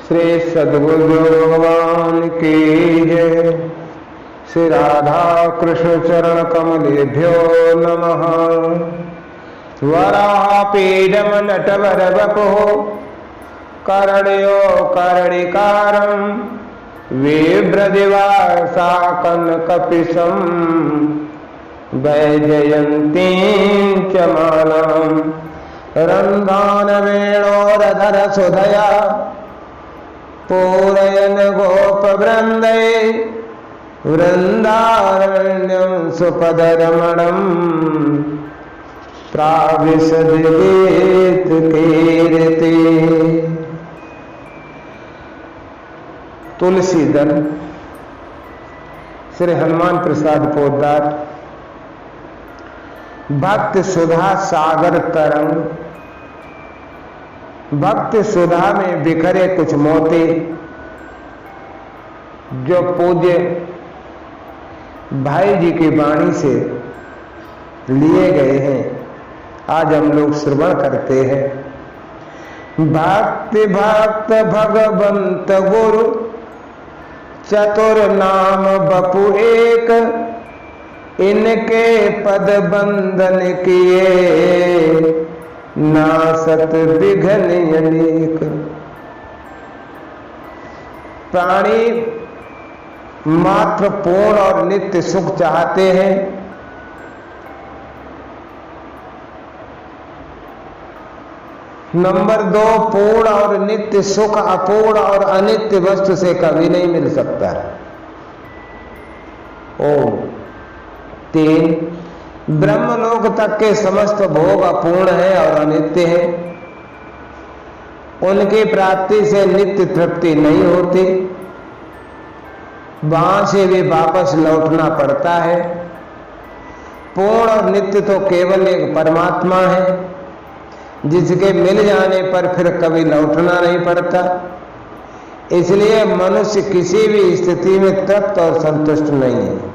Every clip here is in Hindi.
श्री सद्गुरु भगवान की जय। श्री राधा कृष्ण चरण कमलेभ्यो नमः। वरापीडम नटवर वपुः कर्णयो कर्णिकारं विभ्रदिवासा कनकपिशं वैजयन्तीं च मालां रन्धान वेणोरधर सुधया पूरयन् गोपवृन्दै वृन्दारण्यं सुपदरमणं प्राविशद्गीत कीर्ति। तुलसीदल श्री हनुमान प्रसाद पोद्दार। भक्त सुधा सागर तरंग, भक्त सुधा में बिखरे कुछ मोती जो पूज्य भाई जी की वाणी से लिए गए हैं, आज हम लोग श्रवण करते हैं। भक्ति भक्त भगवंत गुरु चतुर नाम बपु एक, इनके पद बंधन किए नासत विघ्न अनेक। प्राणी मात्र पूर्ण और नित्य सुख चाहते हैं। नंबर 2, पूर्ण और नित्य सुख अपूर्ण और अनित्य वस्तु से कभी नहीं मिल सकता है। 3, ब्रह्मलोक तक के समस्त भोग अपूर्ण है और अनित्य है। उनकी प्राप्ति से नित्य तृप्ति नहीं होती, वहां से भी वापस लौटना पड़ता है। पूर्ण और नित्य तो केवल एक परमात्मा है, जिसके मिल जाने पर फिर कभी लौटना नहीं पड़ता। इसलिए मनुष्य किसी भी स्थिति में तृप्त और संतुष्ट नहीं है।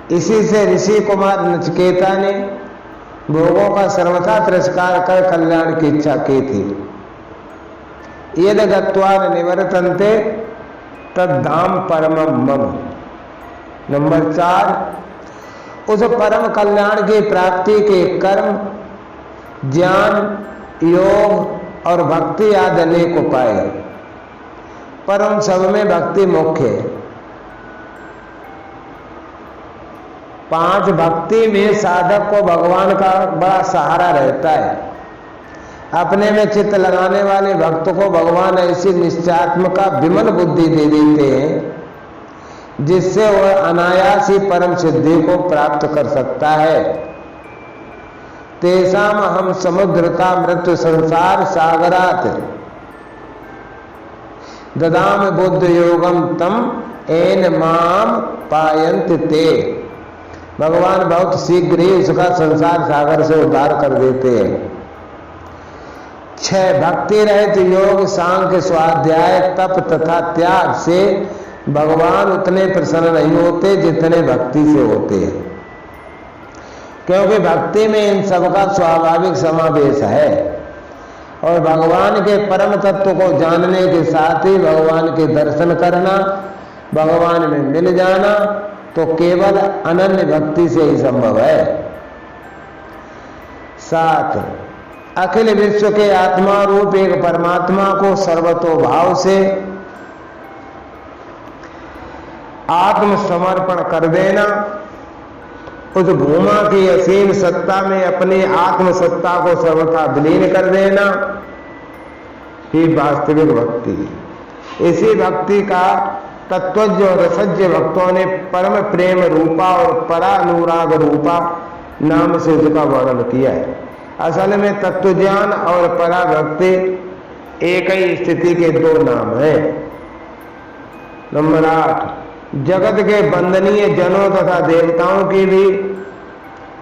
इसी से ऋषि कुमार नचिकेता ने भोगों का सर्वथा तिरस्कार कर कल्याण की इच्छा की थी। यद गत्वा न निवर्तन्ते तद्धाम परमं मम। नंबर 4, उस परम कल्याण की प्राप्ति के कर्म, ज्ञान, योग और भक्ति आदि अनेक उपाय, पर उन सब में भक्ति मुख्य है। 5 भक्ति में साधक को भगवान का बड़ा सहारा रहता है। अपने में चित्त लगाने वाले भक्त को भगवान ऐसी निश्चयात्मक विमल बुद्धि दे देते हैं, जिससे वह अनायास ही परम सिद्धि को प्राप्त कर सकता है। तेषाम हम समुद्रता मृत्यु संसार सागरात ददाम बुद्ध योगम तम एन माम पायंत ते। भगवान बहुत शीघ्र ही उसका संसार सागर से उद्धार कर देते हैं। 6, भक्ति रहित योग, सांख्य, स्वाध्याय, तप तथा त्याग से भगवान उतने प्रसन्न नहीं होते जितने भक्ति से होते हैं, क्योंकि भक्ति में इन सबका स्वाभाविक समावेश है। और भगवान के परम तत्व को जानने के साथ ही भगवान के दर्शन करना, भगवान में मिल जाना तो केवल अनन्य भक्ति से ही संभव है। 7, अखिल विश्व के आत्मा रूप एक परमात्मा को सर्वतोभाव से आत्मसमर्पण कर देना, उस भूमा की असीम सत्ता में अपनी आत्म सत्ता को सर्वथा विलीन कर देना ही वास्तविक भक्ति। इसी भक्ति का तत्वज्ञ और रसज्ञ भक्तों ने परम प्रेम रूपा और परानुराग रूपा नाम से उसका वर्णन किया है। असल में तत्वज्ञान और पराभक्ति एक ही स्थिति के 2 नाम हैं। नंबर 8, जगत के वंदनीय जनों तथा देवताओं की भी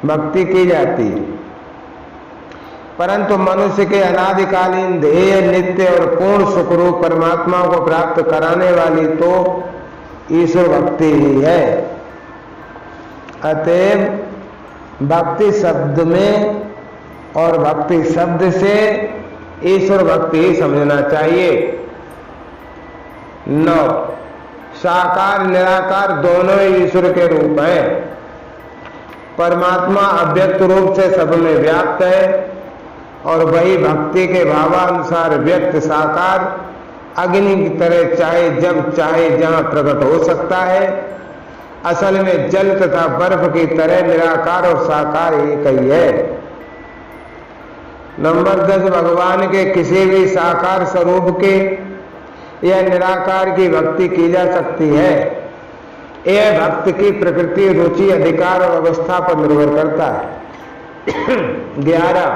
भक्ति की जाती है, परंतु मनुष्य के अनादिकालीन ध्येय नित्य और पूर्ण सुखरूप परमात्मा को प्राप्त कराने वाली तो ईश्वर भक्ति ही है। अतएव भक्ति शब्द में और भक्ति शब्द से ईश्वर भक्ति ही समझना चाहिए। 9 साकार निराकार दोनों ही ईश्वर के रूप हैं। परमात्मा अव्यक्त रूप से सब में व्याप्त है और वही भक्ति के भावानुसार व्यक्त साकार अग्नि की तरह चाहे जब चाहे जहां प्रकट हो सकता है। असल में जल तथा बर्फ की तरह निराकार और साकार एक ही है। नंबर 10 भगवान के किसी भी साकार स्वरूप के या निराकार की भक्ति की जा सकती है। यह भक्त की प्रकृति, रुचि, अधिकार और अवस्था पर निर्भर करता है। 11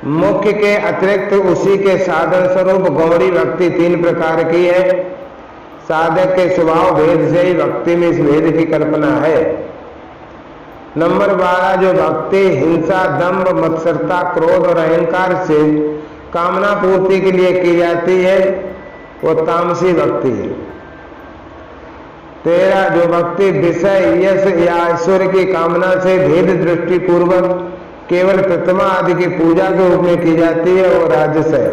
मुख्य के अतिरिक्त उसी के साधन स्वरूप गौड़ी भक्ति 3 प्रकार की है। साधक के स्वभाव भेद से ही भक्ति में इस भेद की कल्पना है। नंबर 12 जो भक्ति हिंसा, दंभ, मत्सरता, क्रोध और अहंकार से कामना पूर्ति के लिए की जाती है वो तामसी भक्ति है। 13 जो भक्ति विषय, यश या ऐश्वर्य की कामना से भेद दृष्टि पूर्वक केवल प्रतिमा आदि की पूजा के रूप में की जाती है वो राजस है।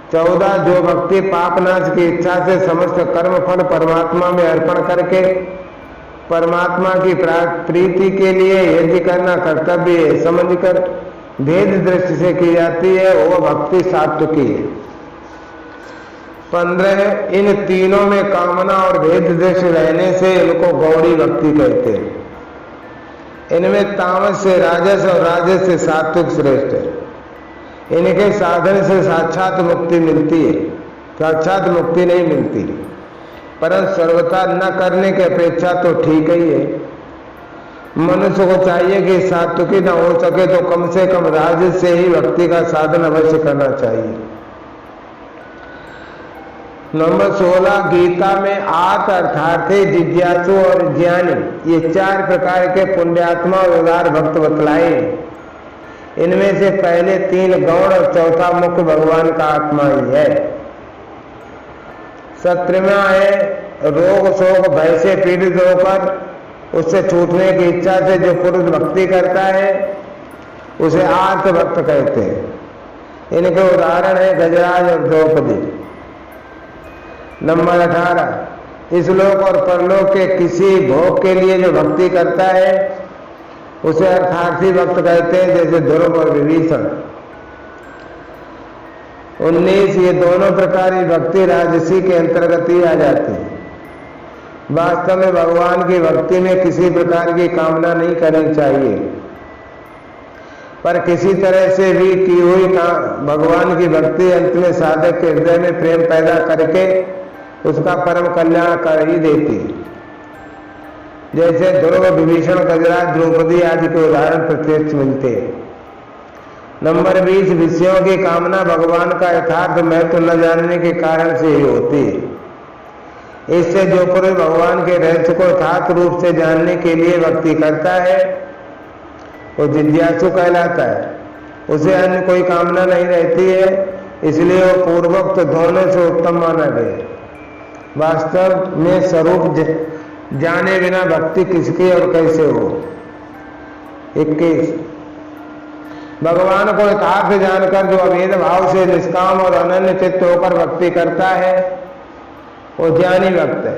14 जो भक्ति पापनाश की इच्छा से समस्त कर्म फल परमात्मा में अर्पण करके परमात्मा की प्रीति के लिए यज्ञ करना कर्तव्य है समझकर भेद दृष्टि से की जाती है वो भक्ति सात्विकी है। 15 इन तीनों में कामना और भेद दृष्टि रहने से इनको गौड़ी भक्ति कहते हैं। इनमें तामस से राजस और राजस से सात्विक श्रेष्ठ है। इनके साधन से साक्षात मुक्ति मिलती है, साक्षात मुक्ति नहीं मिलती, परंतु सर्वथा न करने की अपेक्षा तो ठीक ही है। मनुष्य को चाहिए कि सात्विकी न हो सके तो कम से कम राजस से ही भक्ति का साधन अवश्य करना चाहिए। नंबर 16 गीता में आर्त अर्थार्थी, जिज्ञासु और ज्ञानी ये 4 प्रकार के पुण्यात्मा और उदार भक्त बतलाए। इनमें से पहले 3 गौण और चौथा मुख्य भगवान का आत्मा ही है। 17वां है रोग शोक भय से पीड़ित होकर उससे छूटने की इच्छा से जो पुरुष भक्ति करता है उसे आर्त भक्त कहते हैं। इनके उदाहरण है गजराज और द्रौपदी। नंबर 18 इस लोक और परलोक के किसी भोग के लिए जो भक्ति करता है उसे अर्थार्थी भक्त कहते हैं, जैसे ध्रुव और विभीषण। 19 ये दोनों प्रकार की भक्ति राजसी के अंतर्गत ही आ जाती है। वास्तव में भगवान की भक्ति में किसी प्रकार की कामना नहीं करनी चाहिए, पर किसी तरह से भी की हुई भगवान की भक्ति अंत में साधक के हृदय में प्रेम पैदा करके उसका परम कल्याण कर ही देती है। जैसे ध्रुव, विभीषण, गजराज, द्रौपदी आदि के उदाहरण प्रत्यक्ष मिलते हैं। नंबर 20 विषयों की कामना भगवान का यथार्थ महत्व न जानने के कारण से ही होती है। इससे जो पुरुष भगवान के रहस्य को यथार्थ रूप से जानने के लिए भक्ति करता है वो जिज्ञासु कहलाता है। उसे अन्य कोई कामना नहीं रहती है, इसलिए वो पूर्वोक्त दोनों से उत्तम माना गया। वास्तव में स्वरूप जाने बिना भक्ति किसकी और कैसे हो। 21 भगवान को यथार्थ जानकर जो अभेद भाव से निष्काम और अनन्य चित्त होकर भक्ति करता है वो ज्ञानी भक्त है।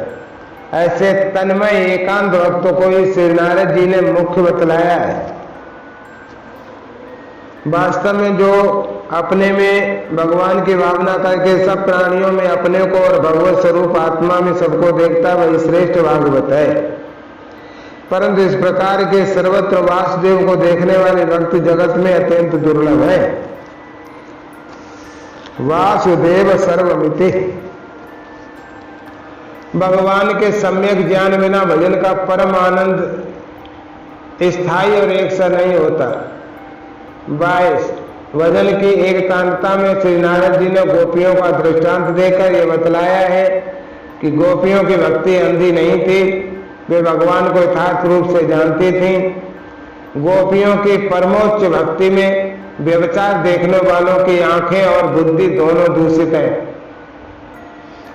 ऐसे तन्मय एकांत भक्त को ही श्री नारद जी ने मुख्य बतलाया है। वास्तव में जो अपने में भगवान की भावना करके सब प्राणियों में अपने को और भगवत स्वरूप आत्मा में सबको देखता वही श्रेष्ठ भागवत है। परंतु इस प्रकार के सर्वत्र वासुदेव को देखने वाले भक्त जगत में अत्यंत दुर्लभ है। वासुदेव सर्वमिति भगवान के सम्यक ज्ञान बिना भजन का परम आनंद स्थायी और एक सा नहीं होता। 22 भजन की एकतांतता में श्री नारद जी ने गोपियों का दृष्टांत देकर यह बतलाया है कि गोपियों की भक्ति अंधी नहीं थी, वे भगवान को यथार्थ रूप से जानती थीं। गोपियों की परमोच्च भक्ति में व्यभिचार देखने वालों की आंखें और बुद्धि दोनों दूषित हैं।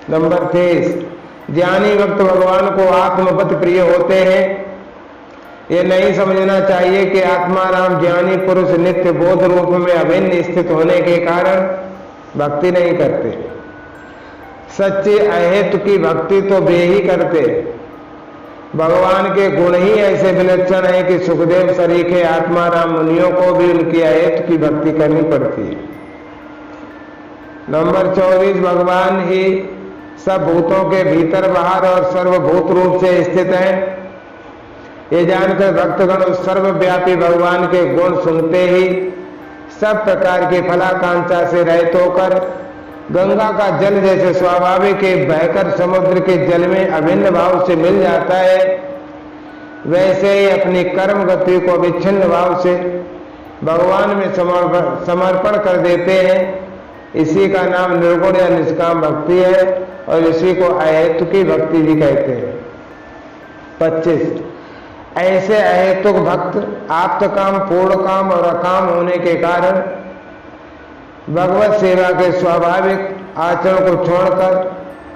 नंबर 23 ज्ञानी भक्त भगवान को आत्मवत प्रिय होते हैं। ये नहीं समझना चाहिए कि आत्माराम ज्ञानी पुरुष नित्य बोध रूप में अभिन्न स्थित होने के कारण भक्ति नहीं करते। सच्ची अहेतु की भक्ति तो वे ही करते। भगवान के गुण ही ऐसे विलक्षण है कि सुखदेव सरीखे आत्माराम मुनियों को भी उनकी अहेतु की भक्ति करनी पड़ती है। नंबर 24, भगवान ही सब भूतों के भीतर बाहर और सर्वभूत रूप से स्थित है। ये जानकर भक्तगण उस सर्वव्यापी भगवान के गुण सुनते ही सब प्रकार की फलाकांक्षा से रहित होकर गंगा का जल जैसे स्वाभाविक एक बहकर समुद्र के जल में अभिन्न भाव से मिल जाता है, वैसे ही अपनी कर्म गति को विच्छिन्न भाव से भगवान में समर्पण कर देते हैं। इसी का नाम निर्गुण या निष्काम भक्ति है और इसी को अहेतुक की भक्ति भी कहते हैं। 25, ऐसे अहेतुक भक्त आप्तकाम, पूर्ण काम और अकाम होने के कारण भगवत सेवा के स्वाभाविक आचरण को छोड़कर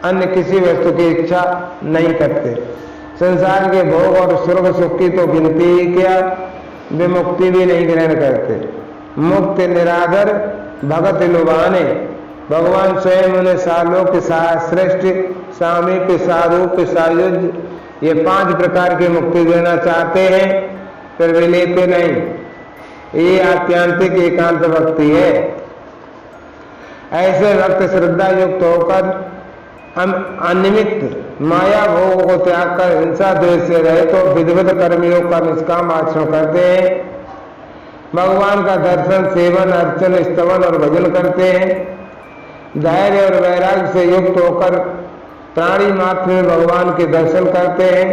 अन्य किसी वस्तु की इच्छा नहीं करते। संसार के भोग और स्वर्ग सुख की तो गिनती ही क्या, वे मुक्ति भी नहीं ग्रहण करते। मुक्त निराधर भगत लुभाने, भगवान स्वयं उन्हें सालोक सृष्टि, सामीप्य, सारूप, सायुज्य, ये 5 प्रकार की मुक्ति देना चाहते हैं, फिर वे लेते नहीं। ये आत्यांतिक एकांत भक्ति है। ऐसे भक्त श्रद्धा युक्त होकर अनिमित्त माया भोग को त्याग कर हिंसा द्वेष से रहे तो विविध कर्मियों का निष्काम आचरण करते हैं। भगवान का दर्शन, सेवन, अर्चन, स्तवन और भजन करते हैं। धैर्य और वैराग्य से युक्त होकर प्राणी मात्र में भगवान के दर्शन करते हैं।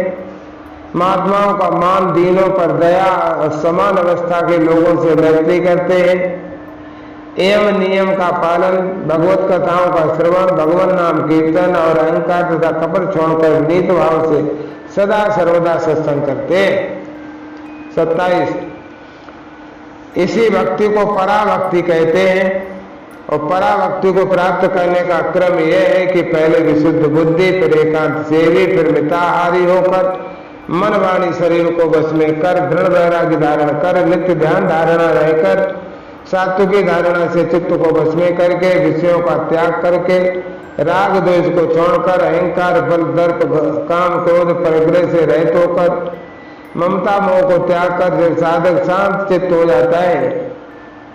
महात्माओं का मान, दीनों पर दया और समान अवस्था के लोगों से मैत्री करते हैं। एवं नियम का पालन, भगवत कथाओं का श्रवण, भगवान नाम कीर्तन और अहंकार तथा कपट छोड़कर विनीत भाव से सदा सर्वदा सत्संग करते हैं। 27, इसी भक्ति को पराभक्ति कहते हैं और पराभक्ति को प्राप्त करने का क्रम यह है कि पहले विशुद्ध बुद्धि, फिर एकांत सेवी, फिर मिताहारी होकर मन, वाणी, शरीर को बस में कर दृढ़ वैराग्य धारण कर नित्य ध्यान धारणा रहकर सात्विकी धारणा से चित्त को बस में करके विषयों का त्याग करके राग द्वेष को छोड़कर अहंकार, बल, दर्प, काम, क्रोध, परिग्रह से रहित होकर ममता मोह को त्याग कर जब साधक शांत चित्त हो जाता है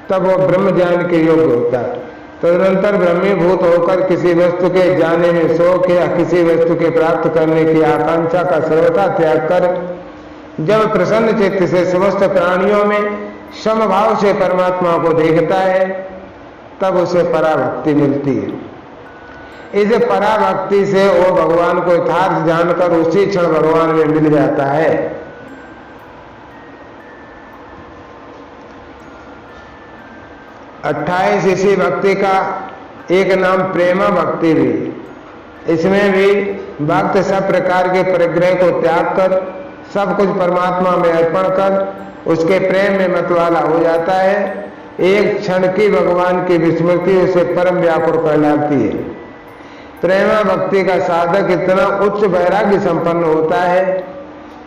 तब वो ब्रह्म ज्ञान के योग्य होता है। तदनंतर ब्रह्मीभूत होकर किसी वस्तु के जाने में शौक या किसी वस्तु के प्राप्त करने की आकांक्षा का सर्वथा त्याग कर जब प्रसन्न चित्त से समस्त प्राणियों में समभाव से परमात्मा को देखता है तब उसे पराभक्ति मिलती है। इस पराभक्ति से वो भगवान को यथार्थ जानकर उसी क्षण भगवान में मिल जाता है। 28, इसी भक्ति का एक नाम प्रेमा भक्ति भी। इसमें भी भक्त सब प्रकार के परिग्रह को त्याग कर सब कुछ परमात्मा में अर्पण कर उसके प्रेम में मतवाला हो जाता है। एक क्षण की भगवान की विस्मृति उसे परम व्याकुल कर लाती है। प्रेमा भक्ति का साधक इतना उच्च वैराग्य संपन्न होता है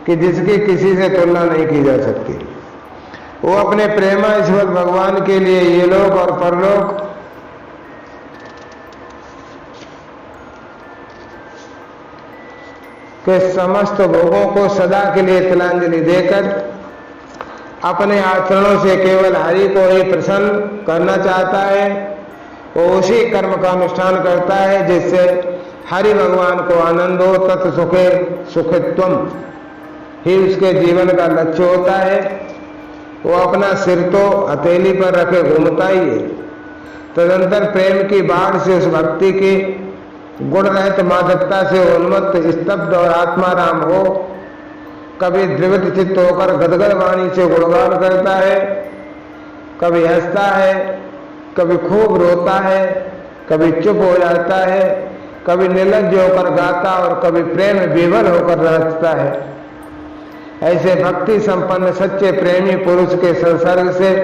कि जिसकी किसी से तुलना नहीं की जा सकती। वो अपने प्रेमा ईश्वर भगवान के लिए ये लोक और परलोक के समस्त भोगों को सदा के लिए तिलांजलि देकर अपने आचरणों से केवल हरि को ही प्रसन्न करना चाहता है। वो उसी कर्म का अनुष्ठान करता है जिससे हरि भगवान को आनंद हो। तत् सुखे सुखित्वम ही उसके जीवन का लक्ष्य होता है। वो अपना सिर तो हथेली पर रखे घूमता ही है। तदंतर प्रेम की बाढ़ से उस भक्ति की गुण रहित मादकता से उन्मत्त, स्तब्ध और आत्माराम हो कभी द्रवित चित्त होकर गदगद वाणी से गुणगान करता है, कभी हंसता है, कभी खूब रोता है, कभी चुप हो जाता है, कभी निर्लज्ज होकर गाता और कभी प्रेम विवल होकर नाचता है। ऐसे भक्ति संपन्न सच्चे प्रेमी पुरुष के संसर्ग से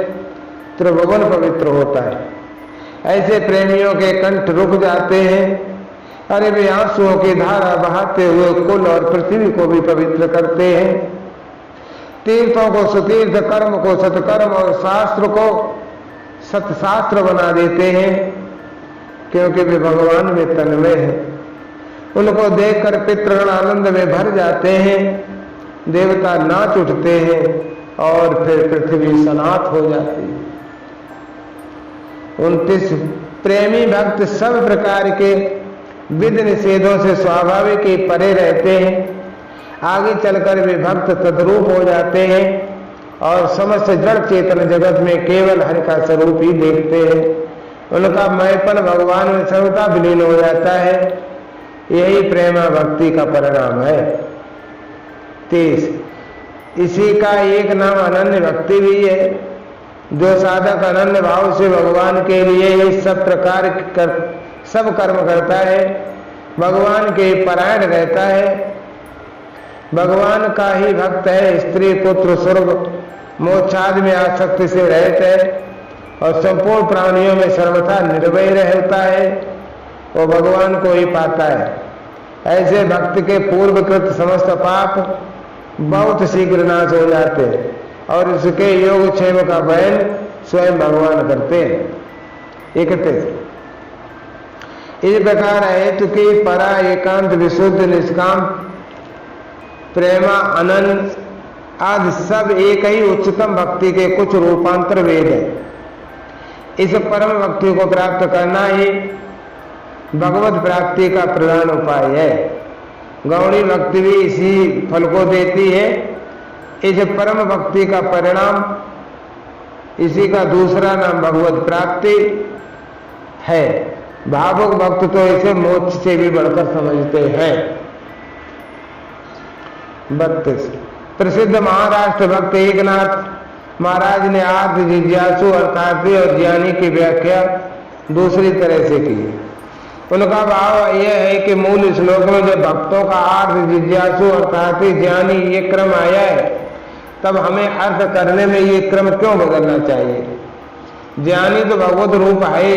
त्रिभुवन पवित्र होता है। ऐसे प्रेमियों के कंठ रुक जाते हैं। अरे वे आंसुओं की धारा बहाते हुए कुल और पृथ्वी को भी पवित्र करते हैं। तीर्थों को सुतीर्थ, कर्म को सत्कर्म और शास्त्र को सत्शास्त्र बना देते हैं। क्योंकि वे भगवान में तन्मय है। उनको देखकर पितृगण आनंद में भर जाते हैं, देवता नाच उठते हैं और फिर पृथ्वी सनात हो जाती है। 29 प्रेमी भक्त सब प्रकार के विध निषेधों से स्वाभाविक ही परे रहते हैं। आगे चलकर वे भक्त तद्रूप हो जाते हैं और समस्त जड़ चेतन जगत में केवल हरि का स्वरूप ही देखते हैं। उनका मैपन भगवान में सर्वथा विलीन हो जाता है। यही प्रेमा भक्ति का परिणाम है। 30 इसी का एक नाम अनन्य भक्ति भी है। जो साधक अनन्य भाव से भगवान के लिए ही सब प्रकार सब कर्म करता है, भगवान के परायण रहता है, भगवान का ही भक्त है, स्त्री पुत्र स्वर्ग मोक्षादि में आसक्ति से रहित है और संपूर्ण प्राणियों में सर्वथा निर्भय रहता है, वो भगवान को ही पाता है। ऐसे भक्त के पूर्वकृत समस्त पाप बहुत शीघ्र नाश हो जाते हैं और उसके योगक्षेम का बयन स्वयं भगवान करते हैं। 31 इस प्रकार हेतु की परा एकांत विशुद्ध निष्काम प्रेमा अनंत आदि सब एक ही उच्चतम भक्ति के कुछ रूपांतर वेद है। इस परम भक्ति को प्राप्त करना ही भगवत प्राप्ति का प्रधान उपाय है। गौणी भक्ति भी इसी फल को देती है। इस परम भक्ति का परिणाम, इसी का दूसरा नाम भगवत प्राप्ति है। भावुक भक्त तो इसे मोक्ष से भी बढ़कर समझते हैं। 32 प्रसिद्ध महाराष्ट्र भक्त एकनाथ महाराज ने आर्थ जिज्ञासु अर्थार्थी और ज्ञानी की व्याख्या दूसरी तरह से की। उनका भाव यह है कि मूल श्लोक में जब भक्तों का आर्थ जिज्ञासु अर्थार्थी ज्ञानी ये क्रम आया है, तब हमें अर्थ करने में ये क्रम क्यों बदलना चाहिए। ज्ञानी तो भगवत रूप है,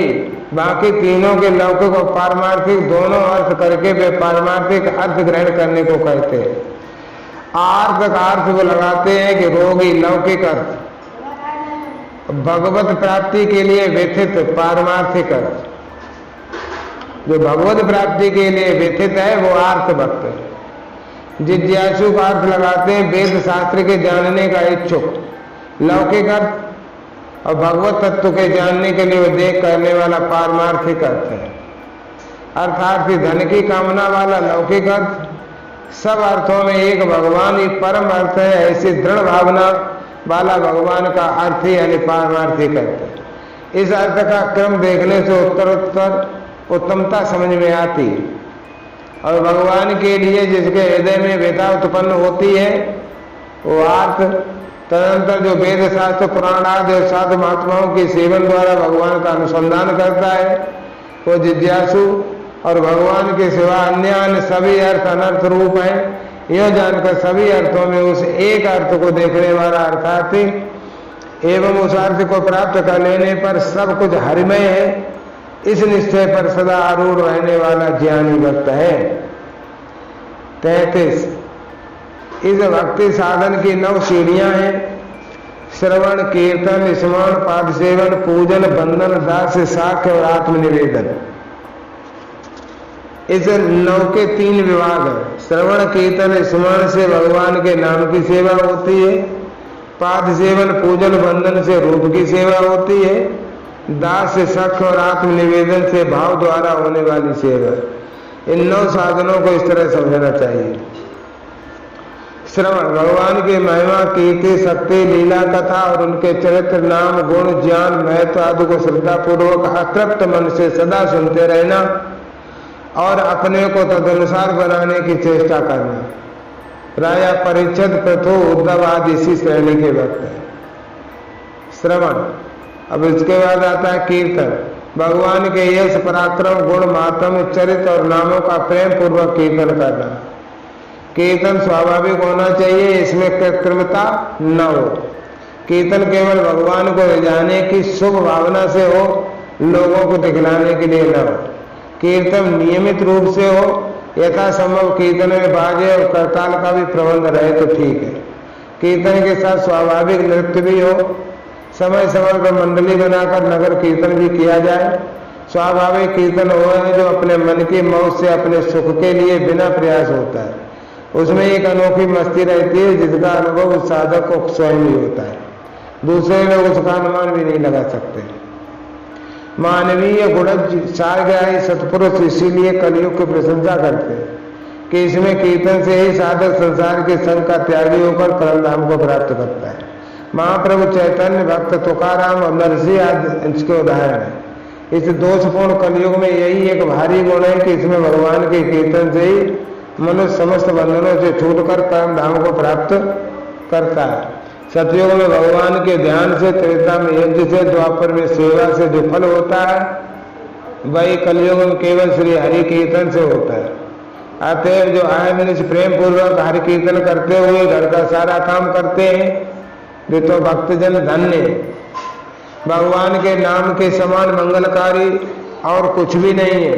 बाकी तीनों के लौकिक और पारमार्थिक दोनों अर्थ करके वे पारमार्थिक अर्थ ग्रहण करने को कहते हैं। आर्थ का अर्थ वो लगाते हैं कि रोगी लौकिक अर्थ, भगवत प्राप्ति के लिए व्यथित पारमार्थिक अर्थ। जो भगवत प्राप्ति के लिए व्यथित है वो आर्थ भक्त है। जिज्ञासु का अर्थ लगाते हैं वेद शास्त्र के जानने का इच्छुक, लौकिक अर्थ, और भगवत तत्व के जानने के लिए वो देख करने वाला पारमार्थिक अर्थ है। अर्थार्थी धन की कामना वाला लौकिक अर्थ। सब अर्थों में एक भगवान ही परम अर्थ है, ऐसी दृढ़ भावना वाला भगवान का अर्थ ही यानी पारमार्थिक अर्थ है। इस अर्थ का क्रम देखने से उत्तरोत्तर उत्तमता समझ में आती है और भगवान के लिए जिसके हृदय में व्यथा उत्पन्न होती है वो अर्थ तदनंतर जो वेद शास्त्र पुराण आदि और साधु महात्माओं के सेवन द्वारा भगवान का अनुसंधान करता है वो जिज्ञासु और भगवान के सिवा अन्य सभी अर्थ अनर्थ रूप हैं यह जानकर सभी अर्थों में उस एक अर्थ को देखने वाला अर्थार्थी एवं उस अर्थ को प्राप्त कर लेने पर सब कुछ हरिमय है इस निश्चय पर सदा आरूढ़ रहने वाला ज्ञानी भक्त है। 33 इस भक्ति साधन की 9 सीढ़ियां हैं। श्रवण, कीर्तन, स्मरण, पाद सेवन, पूजन, बंधन, दास, साक्ष्य और आत्मनिवेदन। इस 9 के 3 विभाग हैं। श्रवण, कीर्तन, स्मरण से भगवान के नाम की सेवा होती है। पाद सेवन, पूजन, बंधन से रूप की सेवा होती है। दास, साक्ष्य और आत्मनिवेदन से भाव द्वारा होने वाली सेवा। इन 9 साधनों को इस तरह समझना चाहिए। श्रवण, भगवान की महिमा, कीर्ति, शक्ति, लीला कथा और उनके चरित्र, नाम, गुण, ज्ञान, महत्व आदि को श्रद्धा पूर्वक अतृप्त मन से सदा सुनते रहना और अपने को तदनुसार बनाने की चेष्टा करना। राजा परिच्छद, पृथु, उद्धव आदि इसी श्रेणी के भक्त हैं। श्रवण। अब इसके बाद आता है कीर्तन। भगवान के यश, पराक्रम, गुण, महात्म्य, चरित्र और नामों का प्रेम पूर्वक कीर्तन करना। कीर्तन स्वाभाविक होना चाहिए, इसमें कृत्रिमता न हो। कीर्तन केवल भगवान को रिझाने की शुभ भावना से हो, लोगों को दिखलाने के लिए न हो। कीर्तन नियमित रूप से हो, यथासंभव कीर्तन में बाजे और करताल का भी प्रबंध रहे तो ठीक है। कीर्तन के साथ स्वाभाविक नृत्य भी हो, समय समय पर मंडली बनाकर नगर कीर्तन भी किया जाए। स्वाभाविक कीर्तन वो है जो अपने मन की मौज से अपने सुख के लिए बिना प्रयास होता है। उसमें एक अनोखी मस्ती रहती है जिसका अनुभव उस साधक को स्वयं ही होता है, दूसरे लोग उसका अनुमान भी नहीं लगा सकते। मानवीय गुणज सारग्राही सत्पुरुष इसीलिए कलयुग की प्रशंसा करते हैं कि इसमें कीर्तन से ही साधक संसार के संग का त्यागी होकर परमधाम को प्राप्त करता है। महाप्रभु चैतन्य, भक्त तुकाराम और नरसिंह आदि इसके उदाहरण है। इस दोषपूर्ण कलयुग में यही एक भारी गुण है कि इसमें भगवान के कीर्तन से ही मनुष्य समस्त बंधनों से छूटकर परम धाम को प्राप्त करता है। सतयुग में भगवान के ध्यान से, त्रेता में यज्ञ से, द्वापर में सेवा से जो फल होता है वही कलयुग में केवल श्री हरि कीर्तन से होता है। अतएव जो आए दिन इस प्रेम पूर्वक हरि कीर्तन करते हुए घर का सारा काम करते हैं वे तो भक्तजन धन्य। भगवान के नाम के समान मंगलकारी और कुछ भी नहीं है।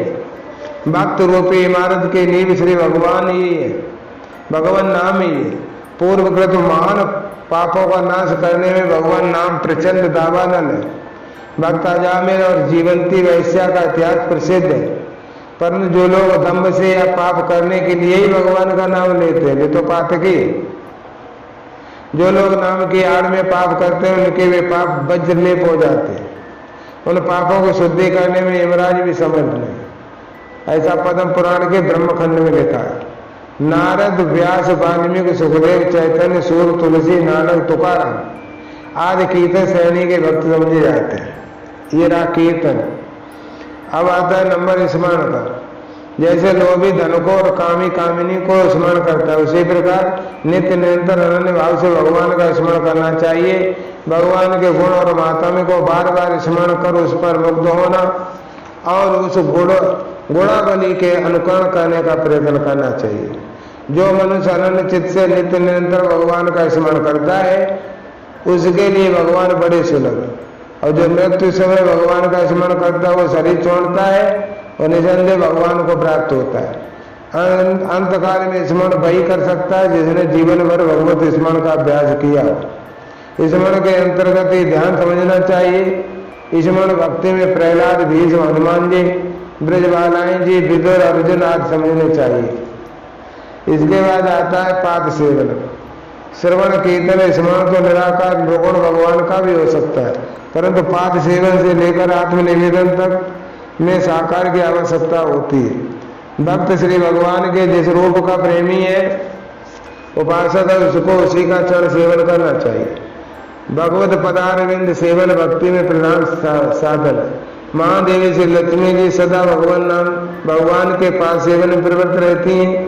भक्त रूपी इमारत की नींव श्री भगवान ही है, भगवान नाम ही है। पूर्वकृत महान पापों का नाश करने में भगवान नाम प्रचंड दावानल है। भक्त अजामिल और जीवंती वैश्या का इतिहास प्रसिद्ध है, परंतु जो लोग दम्भ से या पाप करने के लिए ही भगवान का नाम लेते हैं वे तो पातकी। जो लोग नाम की आड़ में पाप करते हैं उनके वे पाप वज्रलेप हो जाते हैं। उन पापों को शुद्धि करने में यमराज भी समर्थ नहीं। ऐसा पद्म पुराण के ब्रह्मखंड में लिखा है। नारद, व्यास, वाल्मीकि, सुखदेव, चैतन्य, सूर, तुलसी, नानक, तुकाराम आदि कीर्तन श्रेणी के भक्त समझे जाते हैं। ये रहा कीर्तन। अब आता है नंबर स्मरण का। जैसे लोभी धन को और कामी कामिनी को स्मरण करता है उसी प्रकार नित्य निरंतर अनन्य भाव से भगवान का स्मरण करना चाहिए। भगवान के गुण और महात्म्य को बार बार स्मरण कर उस पर मुग्ध होना और उस गुणावली के अनुकरण करने का प्रयत्न करना चाहिए। जो मनुष्य अनन्य चित्त से नित्य निरंतर भगवान का स्मरण करता है उसके लिए भगवान बड़े सुलभ है। और जो मृत्यु समय भगवान का स्मरण करता है वो शरीर छोड़ता है और निसंदेह भगवान को प्राप्त होता है। अंतकाल में स्मरण वही कर सकता है जिसने जीवन भर भगवत स्मरण का अभ्यास किया। स्मरण के अंतर्गत ही ध्यान समझना चाहिए। स्मरण भक्ति में प्रहलाद, भीष्म, हनुमान जी, ब्रजबालाएं जी, विदुर, अर्जुन आदि समझने चाहिए। इसके बाद आता है पाद सेवन। श्रवण, कीर्तन, स्मरण तो निराकार निर्गुण भगवान का भी हो सकता है, परंतु पाद सेवन से लेकर आत्मनिवेदन तक में साकार की आवश्यकता होती है। भक्त श्री भगवान के जिस रूप का प्रेमी है उपासक है उसको उसी का चरण सेवन करना चाहिए। भगवत पदारविंद सेवन भक्ति में प्रधान साधन है। महादेवी श्री लक्ष्मी जी सदा भगवान के पास सेवन में प्रवृत्त रहती हैं।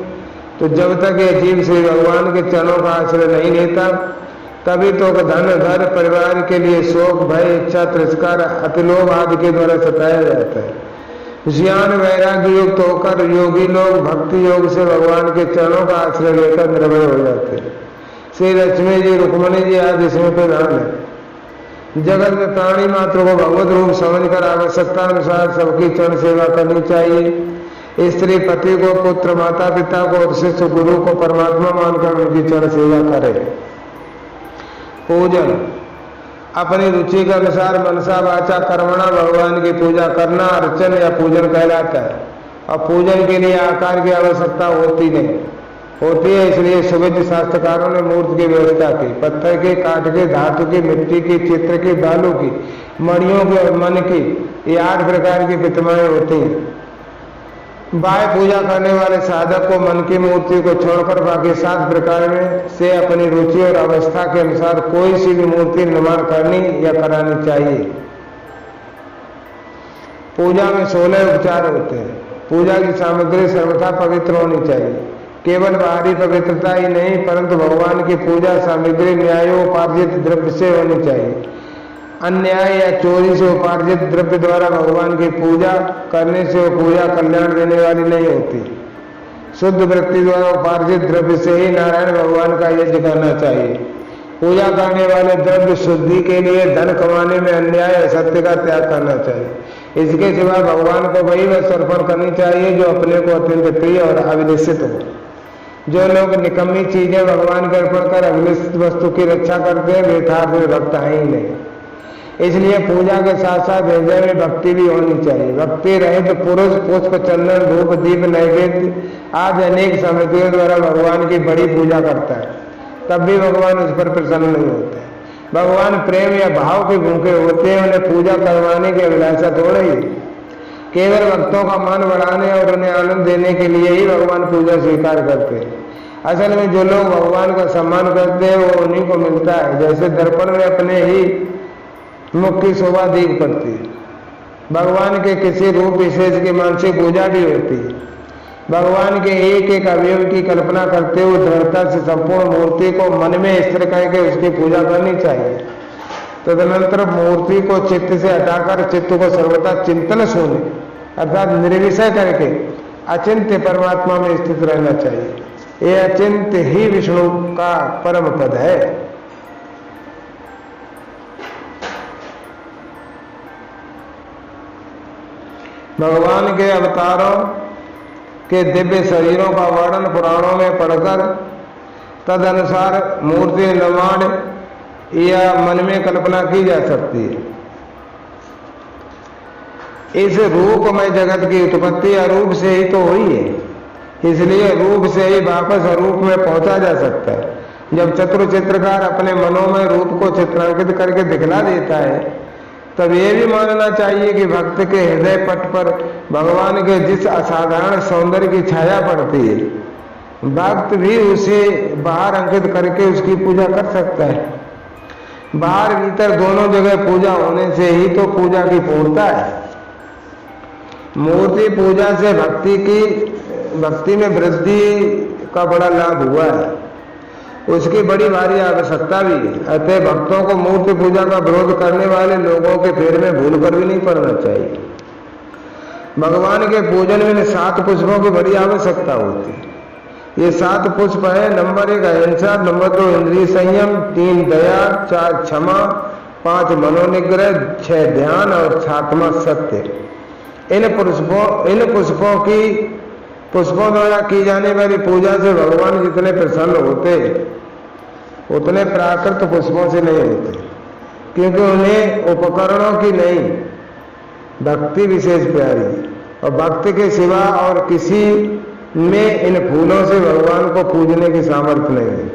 तो जब तक ये जीव श्री भगवान के चरणों का आश्रय नहीं लेता तभी तो धन, घर, परिवार के लिए शोक, भय, इच्छा, तिरस्कार, अतिलोभ आदि के द्वारा सताया जाता है। ज्ञान वैराग्य युक्त होकर योगी लोग भक्ति योग से भगवान के चरणों का आश्रय लेकर निर्भय हो जाते हैं। श्री लक्ष्मी जी, रुक्मणी जी आदि इसमें प्रधान है। जगत में प्राणी मात्र को भगवत रूप समझकर आवश्यकता अनुसार सबकी चरण सेवा करनी चाहिए। स्त्री पति को, पुत्र माता पिता को और शिष्य गुरु को परमात्मा मानकर उनकी चरण सेवा करे। पूजन, अपनी रुचि के अनुसार मनसा वाचा कर्मणा भगवान की पूजा करना अर्चन या पूजन कहलाता है। और पूजन के लिए आकार की आवश्यकता होती है, इसलिए सुविध शास्त्रकारों ने मूर्ति की व्यवस्था की। पत्थर के, काठ के, धातु की, मिट्टी की, चित्र की, बालू की, मणियों की और मन की, ये 8 प्रकार की प्रतिमाएं होती हैं। बाह्य पूजा करने वाले साधक को मन की मूर्ति को छोड़कर बाकी 7 प्रकार में से अपनी रुचि और अवस्था के अनुसार कोई सी भी मूर्ति निर्माण करनी या करानी चाहिए। पूजा में 16 उपचार होते हैं। पूजा की सामग्री सर्वथा पवित्र होनी चाहिए। केवल बाहरी पवित्रता ही नहीं परंतु भगवान की पूजा सामग्री न्यायोपार्जित द्रव्य से होनी चाहिए। अन्याय या चोरी से उपार्जित द्रव्य द्वारा भगवान की पूजा करने से वो पूजा कल्याण देने वाली नहीं होती। शुद्ध वृत्ति द्वारा उपार्जित द्रव्य से ही नारायण भगवान का यज्ञ करना चाहिए। पूजा करने वाले द्रव्य शुद्धि के लिए धन कमाने में अन्याय असत्य का त्याग करना चाहिए। इसके सिवा भगवान को वही वस्तु अर्पण करनी चाहिए जो अपने को अत्यंत प्रिय और अविनिश्चित हो। जो लोग निकम्मी चीजें भगवान के अर्पण कर अविनिश्चित वस्तु की रक्षा करते हैं वे यथार्थ में भक्त हैं ही नहीं। इसलिए पूजा के साथ साथ हृदय में भक्ति भी होनी चाहिए। भक्ति रहे तो पुरुष पुष्प चंदन धूप दीप नैवेद्य आज अनेक समितियों द्वारा भगवान की बड़ी पूजा करता है, तब भी भगवान उस पर प्रसन्न नहीं होते। भगवान प्रेम या भाव के भूखे होते हैं, उन्हें पूजा करवाने की अभिलाषा थोड़ा ही, केवल भक्तों का मन बढ़ाने और उन्हें आनंद देने के लिए ही भगवान पूजा स्वीकार करते हैं। असल में जो लोग भगवान का सम्मान करते हैं वो उन्हीं को मिलता है। जैसे दर्पण में अपने ही मुख की शोभा दीख पड़ती है, भगवान के किसी रूप विशेष की मानसिक पूजा भी होती है। भगवान के एक एक अवयव की कल्पना करते हुए दृढ़ता से संपूर्ण मूर्ति को मन में स्थिर करके उसकी पूजा करनी चाहिए। तदनंतर मूर्ति को चित्त से हटाकर चित्त को सर्वथा चिंतन शून्य अर्थात निर्विषय करके अचिंत्य परमात्मा में स्थित रहना चाहिए। यह अचिंत्य ही विष्णु का परम पद है। भगवान के अवतारों के दिव्य शरीरों का वर्णन पुराणों में पढ़कर तद अनुसार मूर्ति निर्माण या मन में कल्पना की जा सकती है। इस रूपमय जगत की उत्पत्ति अरूप से ही तो हुई है, इसलिए रूप से ही वापस अरूप में पहुंचा जा सकता है। जब चतुर चित्रकार अपने मनोमय रूप को चित्रांकित करके दिखला देता है, तब ये भी मानना चाहिए कि भक्त के हृदय पट पर भगवान के जिस असाधारण सौंदर्य की छाया पड़ती है, भक्त भी उसे बाहर अंकित करके उसकी पूजा कर सकता है। बाहर भीतर दोनों जगह पूजा होने से ही तो पूजा की पूर्णता है। मूर्ति पूजा से भक्ति में वृद्धि का बड़ा लाभ हुआ है, उसकी बड़ी भारी आवश्यकता भी है। अतः भक्तों को मूर्ति पूजा का विरोध करने वाले लोगों के फेर में भूल कर भी नहीं पड़ना चाहिए। भगवान के पूजन में 7 पुष्पों की बड़ी आवश्यकता होती है। ये 7 पुष्प है। नंबर 1 अहिंसा, नंबर 2 इंद्रिय संयम, 3 दया, 4 क्षमा, 5 मनोनिग्रह, 6 ध्यान और 7वां सत्य। इन पुष्पों द्वारा की जाने वाली पूजा से भगवान जितने प्रसन्न होते उतने प्राकृत पुष्पों से नहीं होते, क्योंकि उन्हें उपकरणों की नहीं भक्ति विशेष प्यारी, और भक्ति के सिवा और किसी में इन फूलों से भगवान को पूजने की सामर्थ्य नहीं है।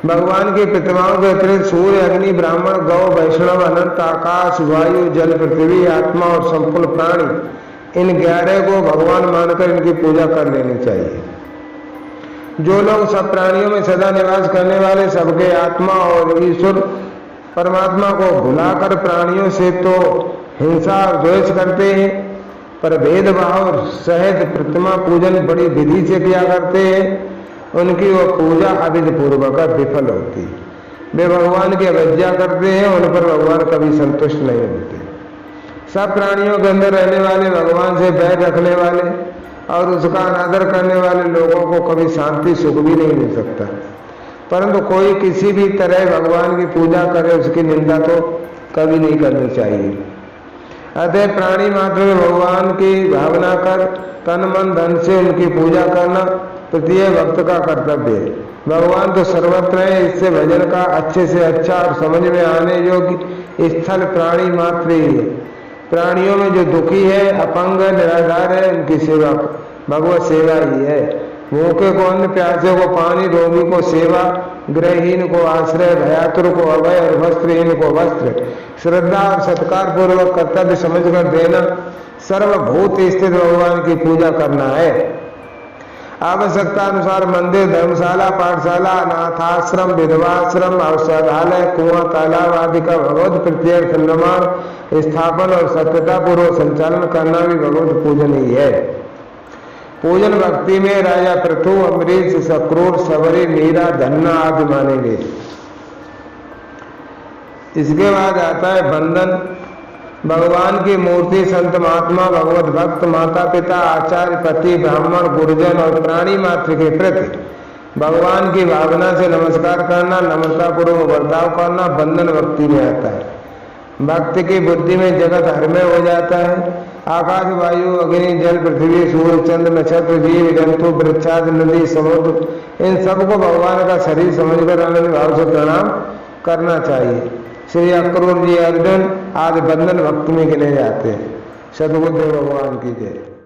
भगवान की प्रतिमाओं के अतिरिक्त सूर्य, अग्नि, ब्राह्मण, गौ, वैष्णव, अनंत, आकाश, वायु, जल, पृथ्वी, आत्मा और संपूर्ण प्राणी, इन 11 को भगवान मानकर इनकी पूजा कर लेनी चाहिए। जो लोग सब प्राणियों में सदा निवास करने वाले सबके आत्मा और ईश्वर परमात्मा को भुलाकर प्राणियों से तो हिंसा और द्वेष करते हैं, पर भेदभाव सहित प्रतिमा पूजन बड़ी विधि से किया करते हैं, उनकी वो पूजा अविधि पूर्वक विफल होती है। वे भगवान की अवज्ञा करते हैं, उन पर भगवान कभी संतुष्ट नहीं होते। सब प्राणियों के अंदर रहने वाले, भगवान से बैर रखने वाले और उसका अनादर करने वाले लोगों को कभी शांति सुख भी नहीं मिल सकता, परंतु कोई किसी भी तरह भगवान की पूजा करे उसकी निंदा तो कभी नहीं करनी चाहिए। अतः प्राणी मात्र में भगवान की भावना कर तन मन धन से उनकी पूजा करना प्रत्येक भक्त का कर्तव्य है। भगवान तो सर्वत्र है, इससे भजन का अच्छे से अच्छा और समझ में आने योग्य स्थल प्राणी मात्र ही है। प्राणियों में जो दुखी है, अपंग, निराधार है, उनकी सेवा भगवत सेवा ही है। भूखे को अन्न, प्यासे को पानी, रोगी को सेवा, गृहहीन को आश्रय, भयातुर को अभय और वस्त्रहीन को वस्त्र श्रद्धा और सत्कार पूर्वक कर्तव्य समझकर देना, सर्वभूत स्थित भगवान की पूजा करना है। आवश्यकता अनुसार मंदिर, धर्मशाला, पाठशाला, अनाथाश्रम, विधवाश्रम, औषधालय, कुआं, तालाब आदि का भगवत प्रत्यर्थ निर्माण, स्थापन और सत्यता पूर्वक संचालन करना भी भगवत पूजन ही है। पूजन भक्ति में राजा पृथु, अम्बरीश, सक्रूर, सबरी, मीरा, धन्ना आदि मानेंगे। इसके बाद आता है बंधन। भगवान की मूर्ति, संत महात्मा, भगवत भक्त, माता पिता, आचार्य, पति, ब्राह्मण, गुरुजन और प्राणी मात्र के प्रति भगवान की भावना से नमस्कार करना, नम्रता पूर्वक बर्ताव करना बंधन भक्ति में आता है। भक्त की बुद्धि में जगत हरमय हो जाता है। आकाश, वायु, अग्नि, जल, पृथ्वी, सूर्य, चंद्र, नक्षत्र, जीव जंतु, वृक्षादि, नदी, समुद्र, इन सबको भगवान का शरीर समझकर आनंद भाव से प्रणाम करना चाहिए। श्री अक्रूर जी अर्जुन आदि बंधन भक्ति में गिने जाते हैं। सद्गुरुदेव भगवान की जय।